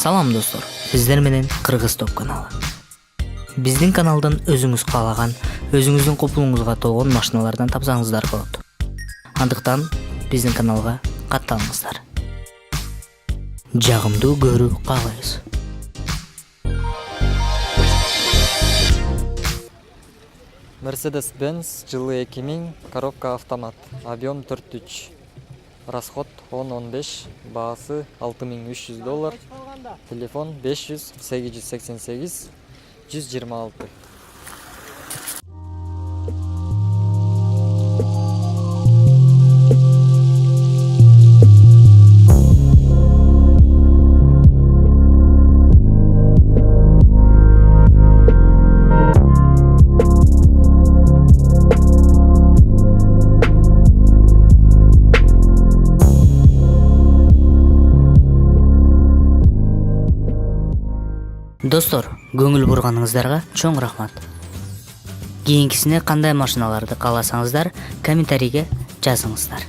Салам достор, сиздер менен Кыргыз топ каналы. Биздин каналдан өзүңүз каалаган, өзүңүздүн копулуңузга толгон машиналардан тапсаңыздар болот. Андыктан биздин каналга катталыңыздар. Жагымдуу көрүү каалайбыз. Mercedes-Benz жылы 2000, коробка автомат, объем 4.3, расход 10-15, баасы $6300, телефон 500 888 126. Достор, көңүл бурганыңыздарга чоң рахмат. Кийинкисине кандай машиналарды кааласаңыздар, комментарийге жазыңыздар.